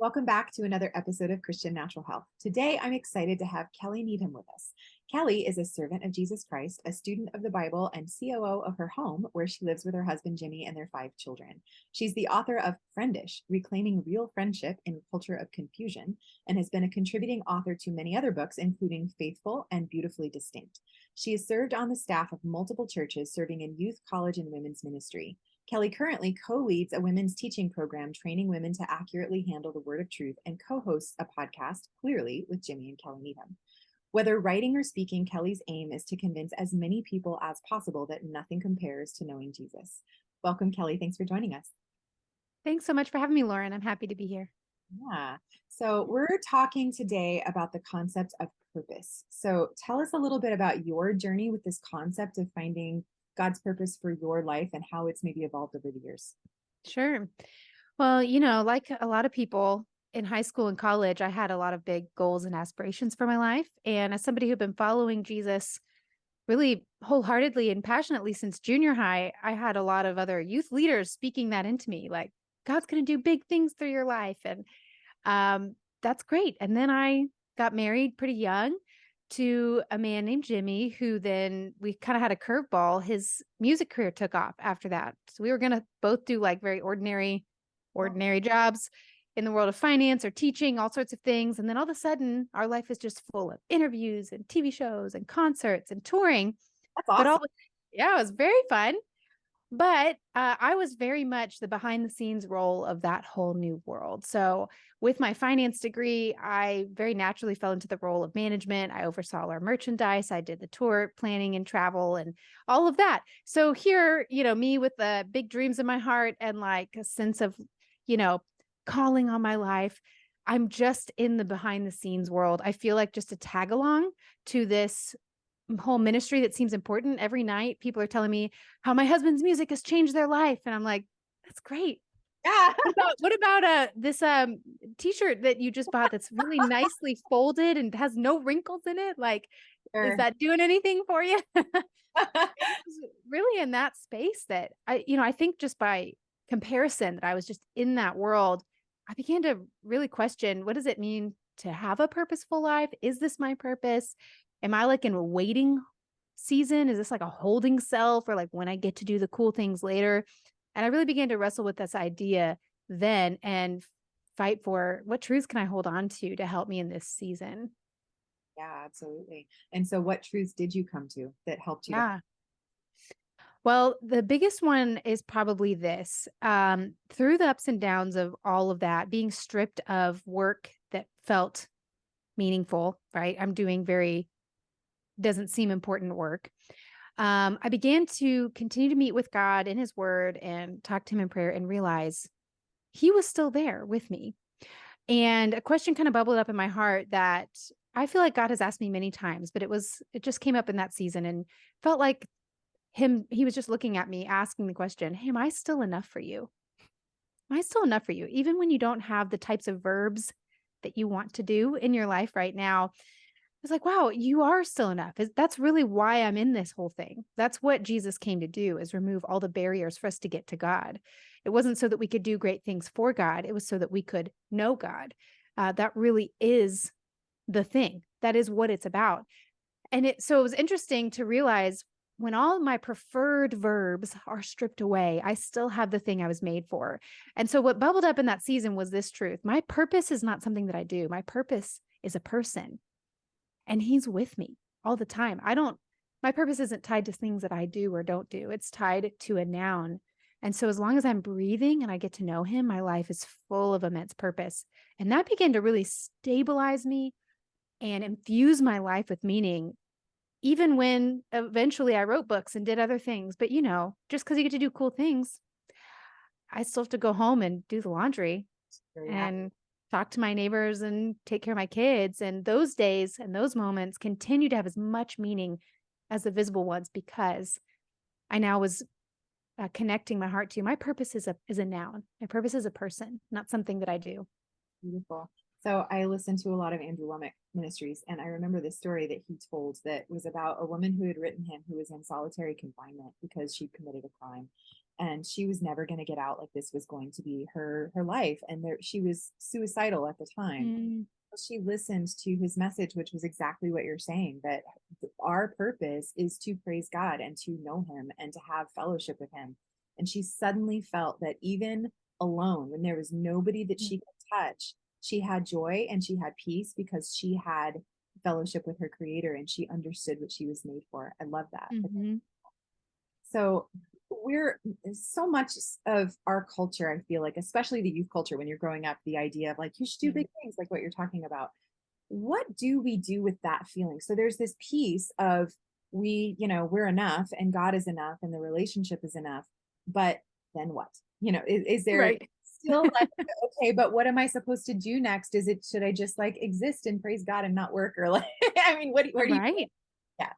Welcome back to another episode of Christian Natural Health. Today, I'm excited to have Kelly Needham with us. Kelly is a servant of Jesus Christ, a student of the Bible, and COO of her home, where she lives with her husband, Jimmy, and their 5 children. She's the author of Friendish, Reclaiming Real Friendship in a Culture of Confusion, and has been a contributing author to many other books, including Faithful and Beautifully Distinct. She has served on the staff of multiple churches, serving in youth, college, and women's ministry. Kelly currently co-leads a women's teaching program training women to accurately handle the word of truth and co-hosts a podcast, Clearly, with Jimmy and Kelly Needham. Whether writing or speaking, Kelly's aim is to convince as many people as possible that nothing compares to knowing Jesus. Welcome, Kelly. Thanks for joining us. Thanks so much for having me, Lauren. I'm happy to be here. Yeah. So we're talking today about the concept of purpose. So tell us a little bit about your journey with this concept of finding God's purpose for your life and how it's maybe evolved over the years. Sure. Well, like a lot of people in high school and college, I had a lot of big goals and aspirations for my life. And as somebody who'd been following Jesus really wholeheartedly and passionately since junior high, I had a lot of other youth leaders speaking that into me, like, God's going to do big things through your life. And that's great. And then I got married pretty young to a man named Jimmy, who then we kind of had a curveball. His music career took off after that. So we were going to both do like very ordinary jobs in the world of finance or teaching, all sorts of things. And then all of a sudden, our life is just full of interviews and TV shows and concerts and touring. That's awesome. Yeah, it was very fun. But I was very much the behind the scenes role of that whole new world. So with my finance degree, I very naturally fell into the role of management. I oversaw our merchandise. I did the tour planning and travel and all of that. So here, me with the big dreams in my heart and like a sense of, calling on my life. I'm just in the behind the scenes world. I feel like just a tag along to this whole ministry that seems important. Every night people are telling me how my husband's music has changed their life. And I'm like, that's great. Yeah. What about this t-shirt that you just bought that's really nicely folded and has no wrinkles in it? Like, Sure. is that doing anything for you? Really in that space that I think just by comparison that I was just in that world, I began to really question, what does it mean to have a purposeful life? Is this my purpose? Am I like in a waiting season? Is this like a holding cell for like when I get to do the cool things later? And I really began to wrestle with this idea then and fight for what truths can I hold on to help me in this season? Yeah, absolutely. And so what truths did you come to that helped you? Yeah. Well, the biggest one is probably this. Through the ups and downs of all of that, being stripped of work that felt meaningful, right? I'm doing doesn't seem important work. I began to continue to meet with God in his word and talk to him in prayer and realize he was still there with me. And a question kind of bubbled up in my heart that I feel like God has asked me many times, but it just came up in that season and felt like he was just looking at me, asking the question, hey, am I still enough for you? Am I still enough for you? Even when you don't have the types of verbs that you want to do in your life right now, I was like, wow, you are still enough. That's really why I'm in this whole thing. That's what Jesus came to do, is remove all the barriers for us to get to God. It wasn't so that we could do great things for God. It was so that we could know God. That really is the thing. That is what it's about. So it was interesting to realize when all my preferred verbs are stripped away, I still have the thing I was made for. And so what bubbled up in that season was this truth. My purpose is not something that I do. My purpose is a person. And he's with me all the time. My purpose isn't tied to things that I do or don't do. It's tied to a noun. And so as long as I'm breathing and I get to know him, my life is full of immense purpose. And that began to really stabilize me and infuse my life with meaning, even when eventually I wrote books and did other things. But just because you get to do cool things, I still have to go home and do the laundry and talk to my neighbors and take care of my kids. And those days and those moments continue to have as much meaning as the visible ones, because I now was connecting my heart to my purpose is a noun. My purpose is a person, not something that I do. Beautiful. So I listened to a lot of Andrew Womack ministries, and I remember this story that he told that was about a woman who had written him who was in solitary confinement because she committed a crime. and she was never going to get out. Like this was going to be her life. And she was suicidal at the time. Mm. She listened to his message, which was exactly what you're saying, that our purpose is to praise God and to know him and to have fellowship with him. And she suddenly felt that even alone, when there was nobody that she could touch, she had joy and she had peace because she had fellowship with her creator and she understood what she was made for. I love that. Mm-hmm. So we're so much of our culture, I feel like, especially the youth culture, when you're growing up, the idea of like, you should do big things, like what you're talking about. What do we do with that feeling? So there's this piece of we're enough and God is enough and the relationship is enough, but then what? Is there Right. still like, okay, but what am I supposed to do next? Should I just like exist and praise God and not work? Or like, I mean, where do you, Right. yeah,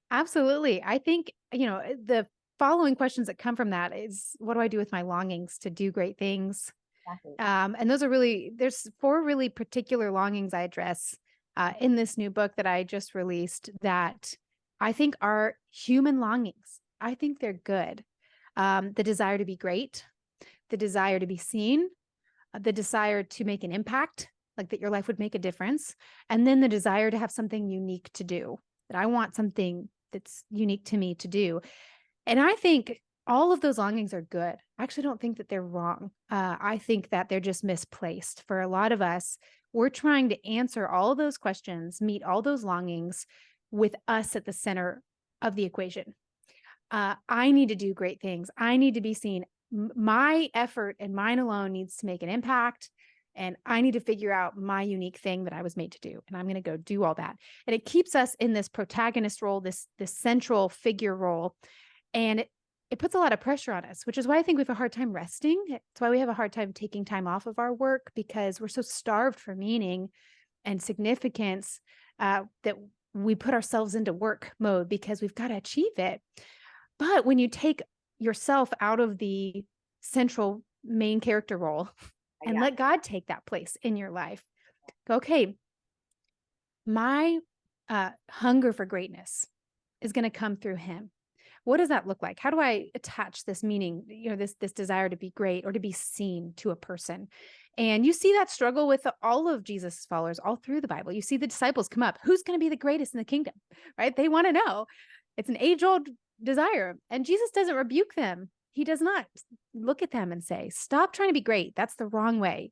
Absolutely. I think, the following questions that come from that is, what do I do with my longings to do great things? exactly. And there's 4 really particular longings I address in this new book that I just released that I think are human longings. I think they're good. The desire to be great, the desire to be seen, the desire to make an impact, like that your life would make a difference, and then the desire to have something unique to do, that I want something that's unique to me to do. And I think all of those longings are good. I actually don't think that they're wrong. I think that they're just misplaced. For a lot of us, we're trying to answer all of those questions, meet all those longings with us at the center of the equation. I need to do great things. I need to be seen. My effort and mine alone needs to make an impact. And I need to figure out my unique thing that I was made to do. And I'm going to go do all that. And it keeps us in this protagonist role, this central figure role. And it puts a lot of pressure on us, which is why I think we have a hard time resting. It's why we have a hard time taking time off of our work, because we're so starved for meaning and significance that we put ourselves into work mode because we've got to achieve it. But when you take yourself out of the central main character role and Yeah. let God take that place in your life, go, okay, my hunger for greatness is going to come through him. What does that look like? How do I attach this meaning, this desire to be great or to be seen to a person? And you see that struggle with all of Jesus' followers all through the Bible. You see the disciples come up. Who's going to be the greatest in the kingdom, right? They want to know. It's an age-old desire. And Jesus doesn't rebuke them. He does not look at them and say, stop trying to be great. That's the wrong way.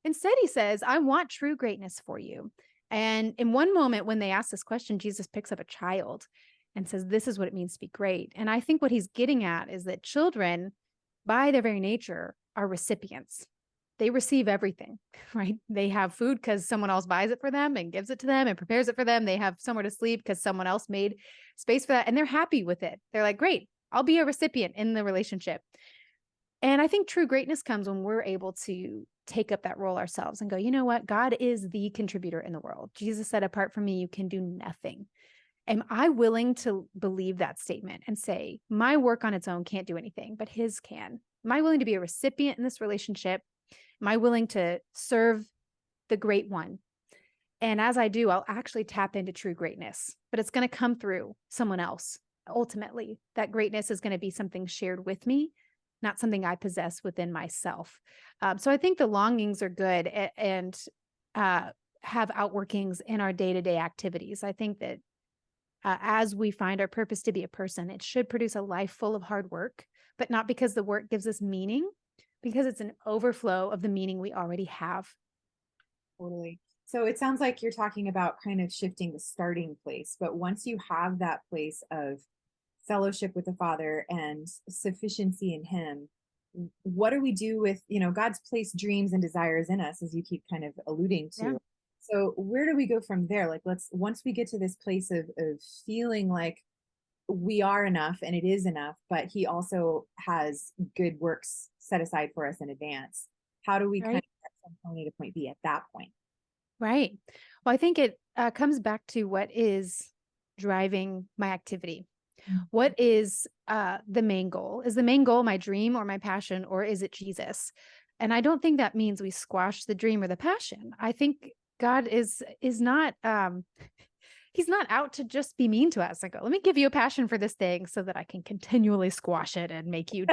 Instead, he says, I want true greatness for you. And in one moment, when they ask this question, Jesus picks up a child and says, this is what it means to be great. And I think what he's getting at is that children, by their very nature, are recipients. They receive everything, right? They have food because someone else buys it for them and gives it to them and prepares it for them. They have somewhere to sleep because someone else made space for that. And they're happy with it. They're like, great, I'll be a recipient in the relationship. And I think true greatness comes when we're able to take up that role ourselves and go, you know what? God is the contributor in the world. Jesus said, apart from me, you can do nothing. Am I willing to believe that statement and say, my work on its own can't do anything, but his can? Am I willing to be a recipient in this relationship? Am I willing to serve the great one? And as I do, I'll actually tap into true greatness, but it's going to come through someone else. Ultimately, that greatness is going to be something shared with me, not something I possess within myself. So I think the longings are good and have outworkings in our day-to-day activities. I think that as we find our purpose to be a person, it should produce a life full of hard work, but not because the work gives us meaning, because it's an overflow of the meaning we already have. Totally. So it sounds like you're talking about kind of shifting the starting place, but once you have that place of fellowship with the Father and sufficiency in him, what do we do with, God's placed dreams and desires in us, as you keep kind of alluding to. Yeah. So where do we go from there? Like, once we get to this place of feeling like we are enough and it is enough, but he also has good works set aside for us in advance. How do we kind of get from point A to point B at that point? Right. Well, I think it comes back to what is driving my activity. What is the main goal? Is the main goal my dream or my passion, or is it Jesus? And I don't think that means we squash the dream or the passion. I think God is not, he's not out to just be mean to us. I go, let me give you a passion for this thing so that I can continually squash it and make you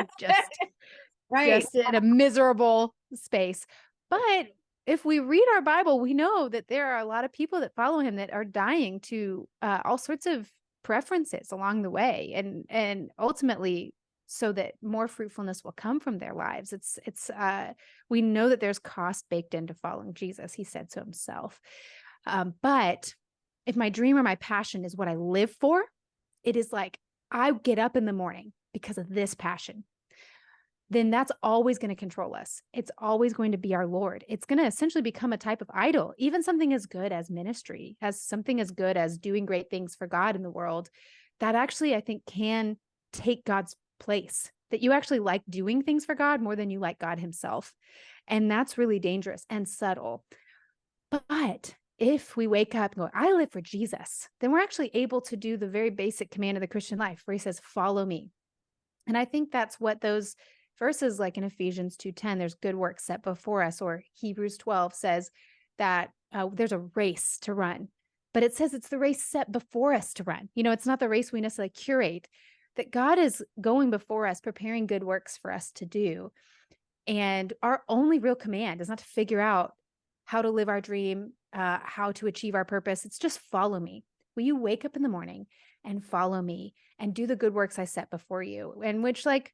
Right. just in a miserable space. But if we read our Bible, we know that there are a lot of people that follow him that are dying to all sorts of preferences along the way, and ultimately so that more fruitfulness will come from their lives. We know that there's cost baked into following Jesus. He said so himself. But if my dream or my passion is what I live for, it is like I get up in the morning because of this passion, then that's always going to control us. It's always going to be our Lord. It's going to essentially become a type of idol. Even something as good as ministry, as something as good as doing great things for God in the world, that actually I think can take God's place, that you actually like doing things for God more than you like God himself. And that's really dangerous and subtle. But if we wake up and go, I live for Jesus, then we're actually able to do the very basic command of the Christian life where he says, follow me. And I think that's what those verses, like in Ephesians 2:10, there's good work set before us, or Hebrews 12 says that there's a race to run, but it says it's the race set before us to run. It's not the race we necessarily curate, that God is going before us, preparing good works for us to do. And our only real command is not to figure out how to live our dream, how to achieve our purpose. It's just follow me. Will you wake up in the morning and follow me and do the good works I set before you? And which, like,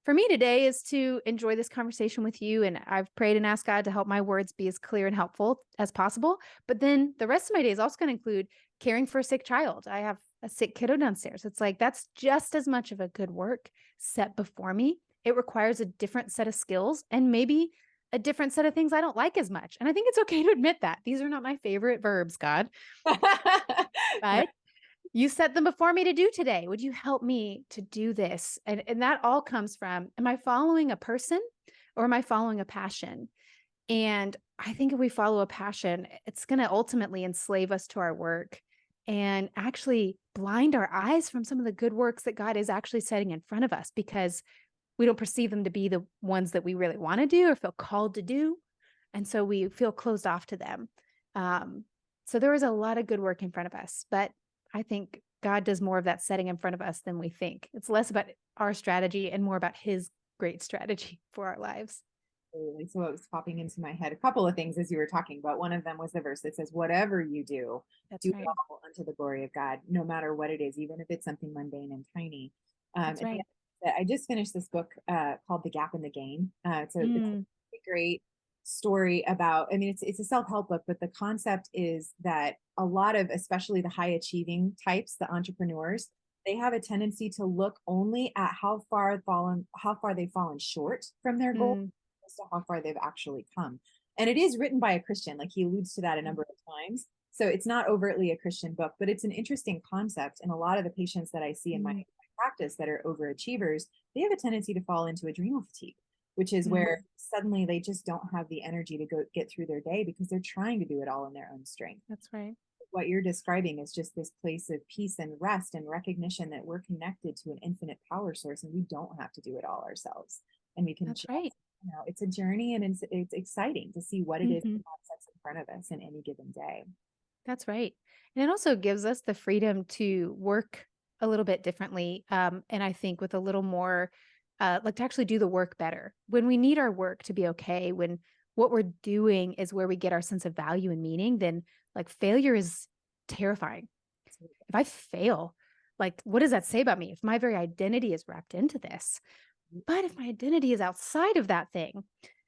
for me today is to enjoy this conversation with you. And I've prayed and asked God to help my words be as clear and helpful as possible. But then the rest of my day is also going to include caring for a sick child. I have a sick kiddo downstairs. It's like, that's just as much of a good work set before me. It requires a different set of skills and maybe a different set of things I don't like as much. And I think it's okay to admit that. These are not my favorite verbs, God. But you set them before me to do today. Would you help me to do this? And that all comes from, am I following a person or am I following a passion? And I think if we follow a passion, it's going to ultimately enslave us to our work and actually blind our eyes from some of the good works that God is actually setting in front of us, because we don't perceive them to be the ones that we really want to do or feel called to do. And so we feel closed off to them. So there is a lot of good work in front of us, but I think God does more of that setting in front of us than we think. It's less about our strategy and more about his great strategy for our lives. So what was popping into my head, a couple of things as you were talking about. One of them was the verse that says, whatever you do, do right. it all unto the glory of God, no matter what it is, even if it's something mundane and tiny. That's right. I just finished this book called The Gap in the Gain. It's a great story about, it's a self-help book, but the concept is that a lot of, especially the high achieving types, the entrepreneurs, they have a tendency to look only at how far they've fallen short from their goal as to how far they've actually come. And it is written by a Christian, like he alludes to that a number of times. So it's not overtly a Christian book, but it's an interesting concept. And a lot of the patients that I see in my practice that are overachievers, they have a tendency to fall into adrenal fatigue, which is where suddenly they just don't have the energy to go get through their day because they're trying to do it all in their own strength. That's right. What you're describing is just this place of peace and rest and recognition that we're connected to an infinite power source and we don't have to do it all ourselves. And we can, it's a journey, and it's exciting to see what it is that God sets in front of us in any given day. That's right. And it also gives us the freedom to work a little bit differently. And I think with a little more, like to actually do the work better. When we need our work to be okay, when what we're doing is where we get our sense of value and meaning, then like failure is terrifying. If I fail, like, what does that say about me? If my very identity is wrapped into this, but if my identity is outside of that thing,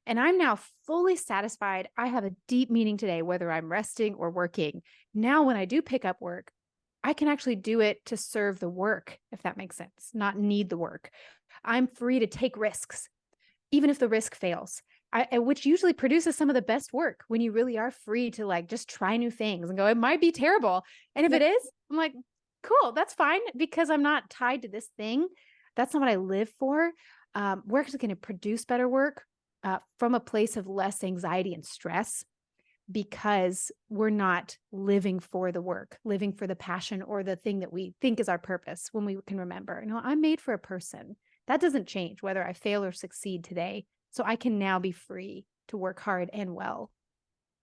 and I'm now fully satisfied, I have a deep meaning today, whether I'm resting or working. Now, when I do pick up work, I can actually do it to serve the work, if that makes sense, not need the work. I'm free to take risks, even if the risk fails, which usually produces some of the best work when you really are free to like just try new things and go, it might be terrible. And if it is, I'm like, cool, that's fine, because I'm not tied to this thing. That's not what I live for. We're actually going to produce better work from a place of less anxiety and stress, because we're not living for the work, living for the passion or the thing that we think is our purpose. When we can remember, I'm made for a person. That doesn't change whether I fail or succeed today. So I can now be free to work hard and well.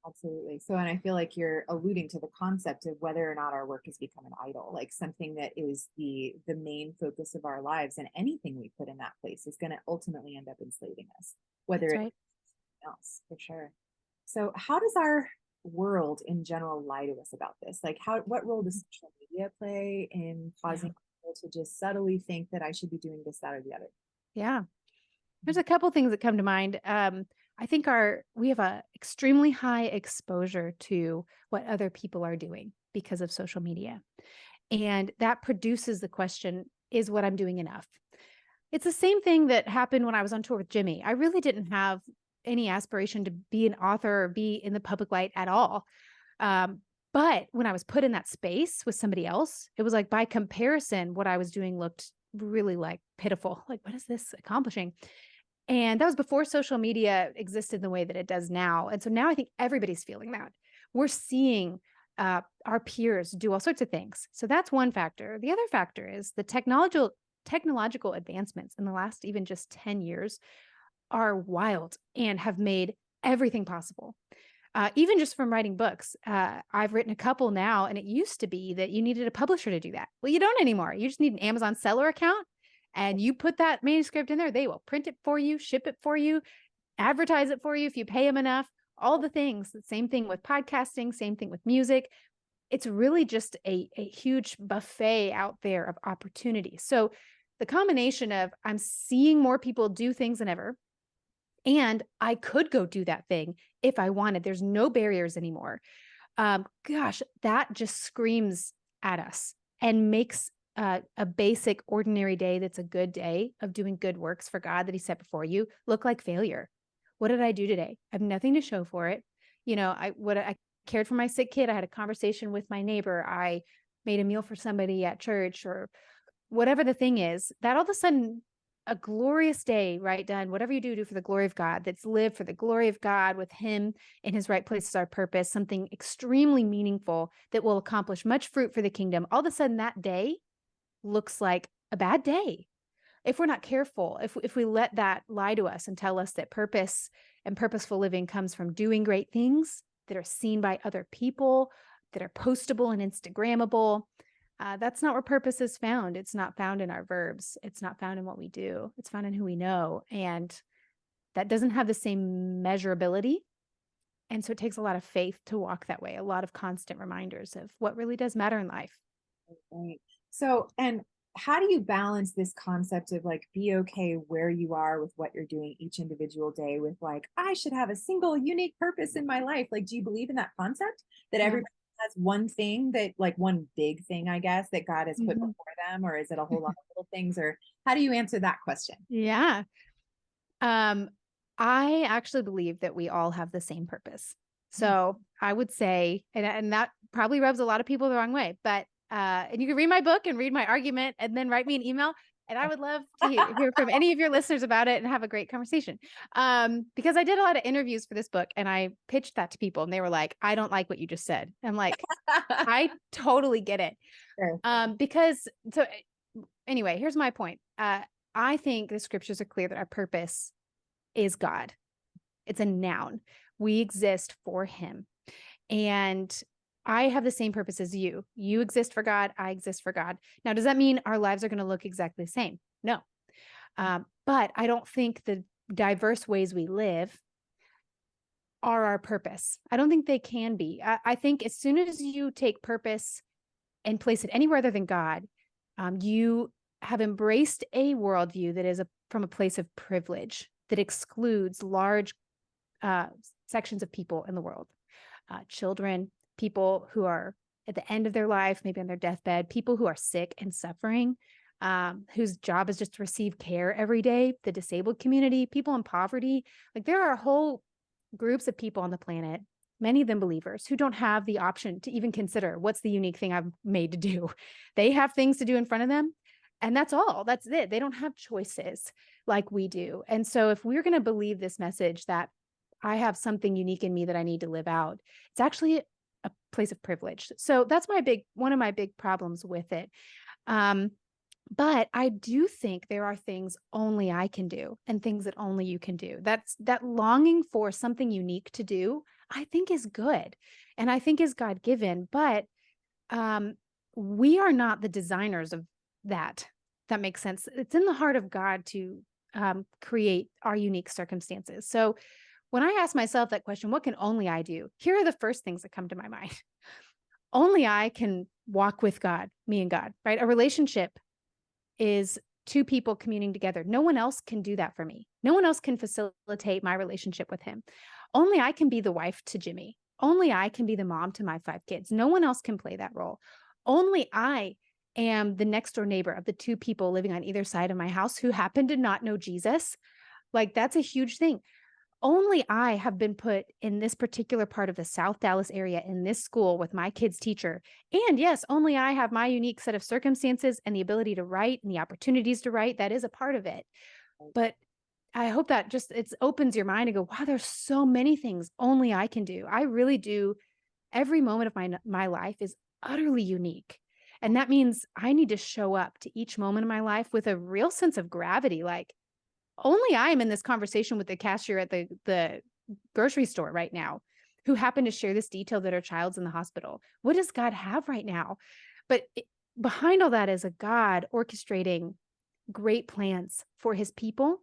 Absolutely. So, and I feel like you're alluding to the concept of whether or not our work has become an idol, like something that is the main focus of our lives, and anything we put in that place is going to ultimately end up enslaving us, whether That's it's right. something else, for sure. So, how does our world in general lie to us about this? Like, what role does social media play in Yeah. causing people to just subtly think that I should be doing this, that, or the other? Yeah. There's a couple things that come to mind. I think we have a extremely high exposure to what other people are doing because of social media. And that produces the question, is what I'm doing enough? It's the same thing that happened when I was on tour with Jimmy. I really didn't have any aspiration to be an author or be in the public light at all. But when I was put in that space with somebody else, it was like by comparison, what I was doing looked really like pitiful. Like, what is this accomplishing? And that was before social media existed the way that it does now. And so now I think everybody's feeling that. We're seeing our peers do all sorts of things. So that's one factor. The other factor is the technological advancements in the last even just 10 years are wild and have made everything possible. Even just from writing books, I've written a couple now, and it used to be that you needed a publisher to do that. Well, you don't anymore. You just need an Amazon seller account, and you put that manuscript in there. They will print it for you, ship it for you, advertise it for you if you pay them enough, all the things. Same thing with podcasting, same thing with music. It's really just a huge buffet out there of opportunity. So the combination of I'm seeing more people do things than ever, and I could go do that thing if I wanted. There's no barriers anymore. Gosh, that just screams at us and makes a basic, ordinary day that's a good day of doing good works for God that He set before you look like failure. What did I do today? I have nothing to show for it. I cared for my sick kid. I had a conversation with my neighbor. I made a meal for somebody at church, or whatever the thing is, that all of a sudden a glorious day, right? Done. Whatever you do for the glory of God, that's lived for the glory of God with Him in His right place is our purpose, something extremely meaningful that will accomplish much fruit for the kingdom. All of a sudden that day looks like a bad day. If we're not careful, if we let that lie to us and tell us that purpose and purposeful living comes from doing great things that are seen by other people, that are postable and Instagrammable, that's not where purpose is found. It's not found in our verbs. It's not found in what we do. It's found in who we know. And that doesn't have the same measurability. And so it takes a lot of faith to walk that way, a lot of constant reminders of what really does matter in life. Right. So, and how do you balance this concept of like be okay where you are with what you're doing each individual day with like, I should have a single unique purpose in my life? Like, do you believe in that concept that Yeah. everybody has one thing, that like one big thing, I guess, that God has put Mhm. before them? Or is it a whole lot of little things? Or how do you answer that question? Yeah. Um, I actually believe that we all have the same purpose. So I would say, and that probably rubs a lot of people the wrong way, but and you can read my book and read my argument and then write me an email. And I would love to hear from any of your listeners about it and have a great conversation. Because I did a lot of interviews for this book and I pitched that to people and they were like, I don't like what you just said. I'm like, I totally get it. Sure. Because so anyway, here's my point. I think the scriptures are clear that our purpose is God. It's a noun. We exist for Him. And I have the same purpose as you. You exist for God. I exist for God. Now, does that mean our lives are going to look exactly the same? No. But I don't think the diverse ways we live are our purpose. I don't think they can be. I think as soon as you take purpose and place it anywhere other than God, you have embraced a worldview that is from a place of privilege that excludes large sections of people in the world, children, people who are at the end of their life, maybe on their deathbed, people who are sick and suffering, whose job is just to receive care every day, the disabled community, people in poverty. Like there are whole groups of people on the planet, many of them believers, who don't have the option to even consider what's the unique thing I'm made to do. They have things to do in front of them. And that's all. That's it. They don't have choices like we do. And so if we're going to believe this message that I have something unique in me that I need to live out, it's actually a place of privilege. So that's one of my big problems with it. But I do think there are things only I can do and things that only you can do. That longing for something unique to do, I think is good and I think is God-given, but um, we are not the designers of that. That makes sense. It's in the heart of God to create our unique circumstances. So when I ask myself that question, what can only I do? Here are the first things that come to my mind. Only I can walk with God, me and God, right? A relationship is two people communing together. No one else can do that for me. No one else can facilitate my relationship with him. Only I can be the wife to Jimmy. Only I can be the mom to my 5 kids. No one else can play that role. Only I am the next door neighbor of the 2 people living on either side of my house who happen to not know Jesus. Like, that's a huge thing. Only I have been put in this particular part of the South Dallas area in this school with my kid's teacher. And yes, only I have my unique set of circumstances and the ability to write and the opportunities to write. That is a part of it. But I hope that just it opens your mind and go, wow, there's so many things only I can do. I really do. Every moment of my life is utterly unique. And that means I need to show up to each moment of my life with a real sense of gravity. Like, only I am in this conversation with the cashier at the grocery store right now, who happened to share this detail that her child's in the hospital. What does God have right now? But behind all that is a God orchestrating great plans for his people,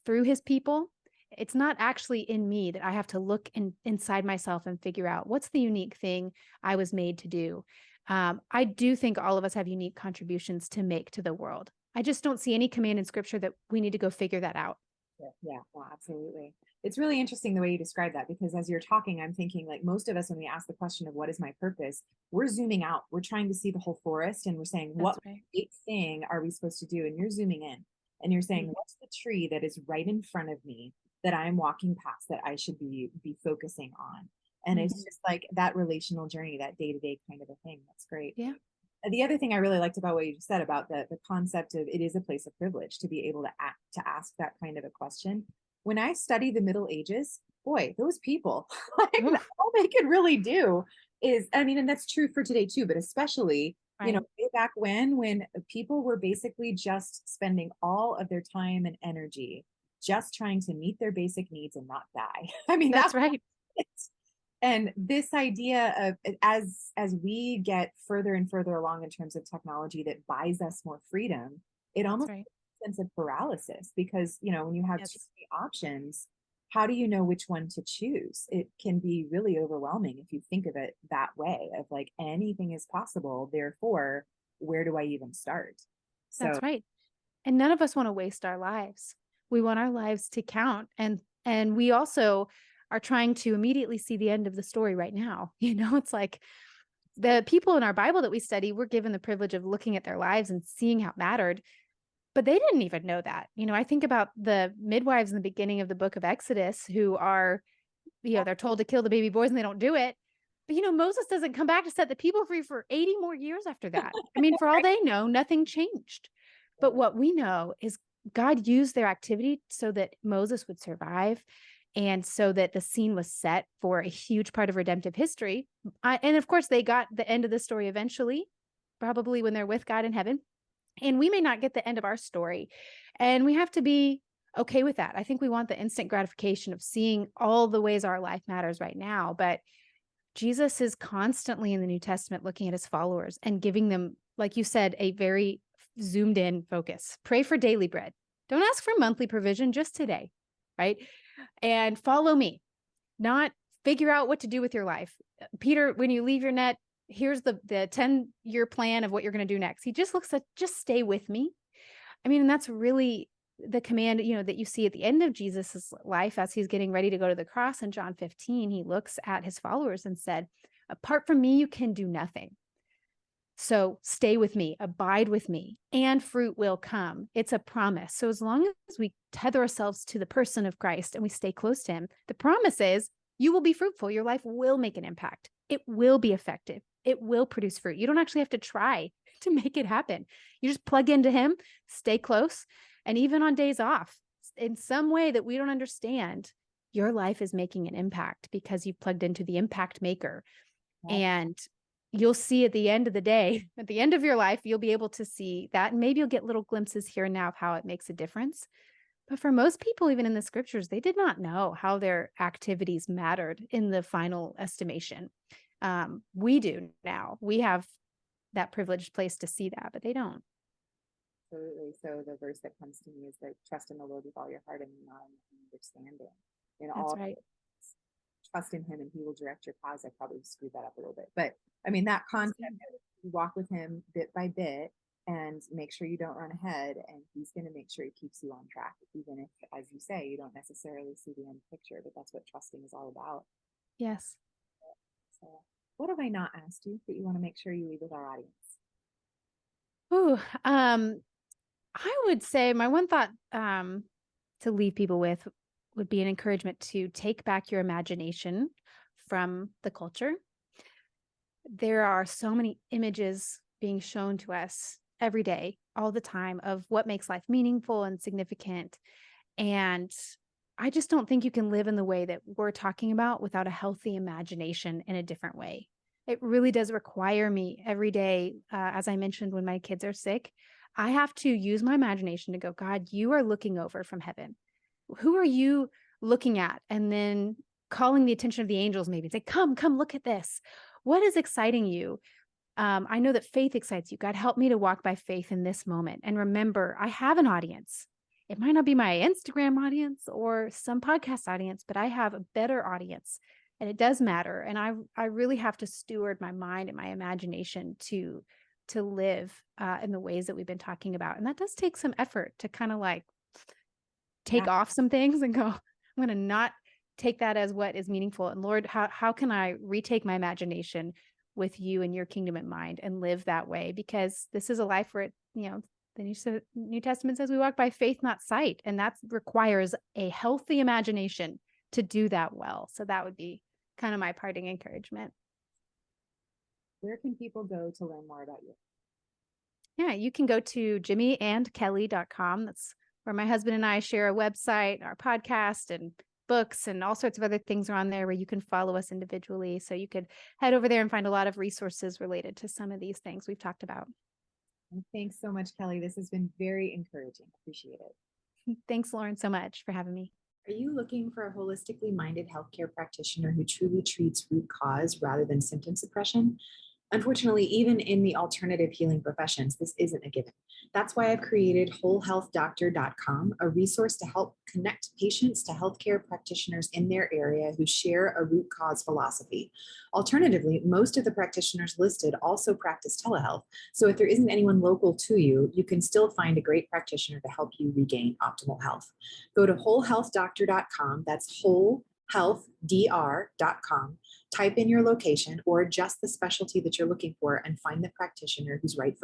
through his people. It's not actually in me that I have to look inside myself and figure out what's the unique thing I was made to do. I do think all of us have unique contributions to make to the world. I just don't see any command in scripture that we need to go figure that out. Yeah, well, absolutely. It's really interesting the way you describe that, because as you're talking, I'm thinking like most of us, when we ask the question of what is my purpose, we're zooming out. We're trying to see the whole forest and we're saying, That's what right. big thing are we supposed to do? And you're zooming in and you're saying, Mhm. what's the tree that is right in front of me that I'm walking past that I should be focusing on? And it's Mhm. just like that relational journey, that day-to-day kind of a thing. That's great. Yeah, The other thing I really liked about what you just said about the concept of it is a place of privilege to be able to ask that kind of a question. When I study the Middle Ages, boy, those people, like oof, all they could really do is, I mean, and that's true for today too, but especially, right. way back when people were basically just spending all of their time and energy just trying to meet their basic needs and not die. I mean, that That's right. it. And this idea of as we get further and further along in terms of technology that buys us more freedom, it That's almost right. sense of paralysis, because when you have too Yes, many options, how do you know which one to choose? It can be really overwhelming if you think of it that way, of like anything is possible, therefore where do I even start? So that's right. And none of us want to waste our lives. We want our lives to count. And we also are trying to immediately see the end of the story right now. It's like the people in our Bible that we study, we're given the privilege of looking at their lives and seeing how it mattered, but they didn't even know that. I think about the midwives in the beginning of the book of Exodus who are, they're told to kill the baby boys and they don't do it. But Moses doesn't come back to set the people free for 80 more years after that. I mean, for all they know, nothing changed. But what we know is God used their activity so that Moses would survive and so that the scene was set for a huge part of redemptive history. And of course, they got the end of the story eventually, probably when they're with God in heaven. And we may not get the end of our story. And we have to be okay with that. I think we want the instant gratification of seeing all the ways our life matters right now. But Jesus is constantly in the New Testament looking at his followers and giving them, like you said, a very zoomed in focus. Pray for daily bread. Don't ask for monthly provision, just today, right? And follow me, not figure out what to do with your life. Peter, when you leave your net, here's the 10-year plan of what you're going to do next. He just looks at, just stay with me. I mean, and that's really the command, that you see at the end of Jesus's life as he's getting ready to go to the cross in John 15. He looks at his followers and said, apart from me, you can do nothing. So stay with me, abide with me, and fruit will come. It's a promise. So as long as we tether ourselves to the person of Christ and we stay close to him, the promise is you will be fruitful. Your life will make an impact. It will be effective. It will produce fruit. You don't actually have to try to make it happen. You just plug into him, stay close. And even on days off, in some way that we don't understand, your life is making an impact because you've plugged into the impact maker. And you'll see at the end of the day, at the end of your life, you'll be able to see that. And maybe you'll get little glimpses here and now of how it makes a difference. But for most people, even in the scriptures, they did not know how their activities mattered in the final estimation. We do now. We have that privileged place to see that, but they don't. Absolutely. So the verse that comes to me is that trust in the Lord with all your heart and not in understanding. In That's all right. trust in him and he will direct your paths. I probably screwed that up a little bit. But I mean, that concept, you walk with him bit by bit and make sure you don't run ahead. And he's going to make sure he keeps you on track, even if, as you say, you don't necessarily see the end picture. But that's what trusting is all about. Yes. So, what have I not asked you that you want to make sure you leave with our audience? Ooh, I would say my one thought to leave people with would be an encouragement to take back your imagination from the culture. There are so many images being shown to us every day, all the time, of what makes life meaningful and significant. And I just don't think you can live in the way that we're talking about without a healthy imagination in a different way. It really does require me every day. As I mentioned, when my kids are sick, I have to use my imagination to go, God, you are looking over from heaven. Who are you looking at? And then calling the attention of the angels, maybe say, come, look at this. What is exciting you? I know that faith excites you. God, help me to walk by faith in this moment. And remember, I have an audience. It might not be my Instagram audience or some podcast audience, but I have a better audience, and it does matter. And I really have to steward my mind and my imagination to live in the ways that we've been talking about. And that does take some effort to kind of like take off some things and go, I'm going to not take that as what is meaningful. And Lord, how can I retake my imagination with you and your kingdom in mind and live that way? Because this is a life where, the New Testament says we walk by faith, not sight. And that requires a healthy imagination to do that well. So that would be kind of my parting encouragement. Where can people go to learn more about you? Yeah, you can go to jimmyandkelly.com. That's where my husband and I share a website, our podcast, and books, and all sorts of other things are on there where you can follow us individually. So you could head over there and find a lot of resources related to some of these things we've talked about. And thanks so much, Kelly. This has been very encouraging. Appreciate it. Thanks, Lauren, so much for having me. Are you looking for a holistically minded healthcare practitioner who truly treats root cause rather than symptom suppression? Unfortunately, even in the alternative healing professions, this isn't a given. That's why I've created wholehealthdoctor.com, a resource to help connect patients to healthcare practitioners in their area who share a root cause philosophy. Alternatively, most of the practitioners listed also practice telehealth. So if there isn't anyone local to you, you can still find a great practitioner to help you regain optimal health. Go to wholehealthdoctor.com. That's wholehealthdr.com. Type in your location or just the specialty that you're looking for and find the practitioner who's right for you.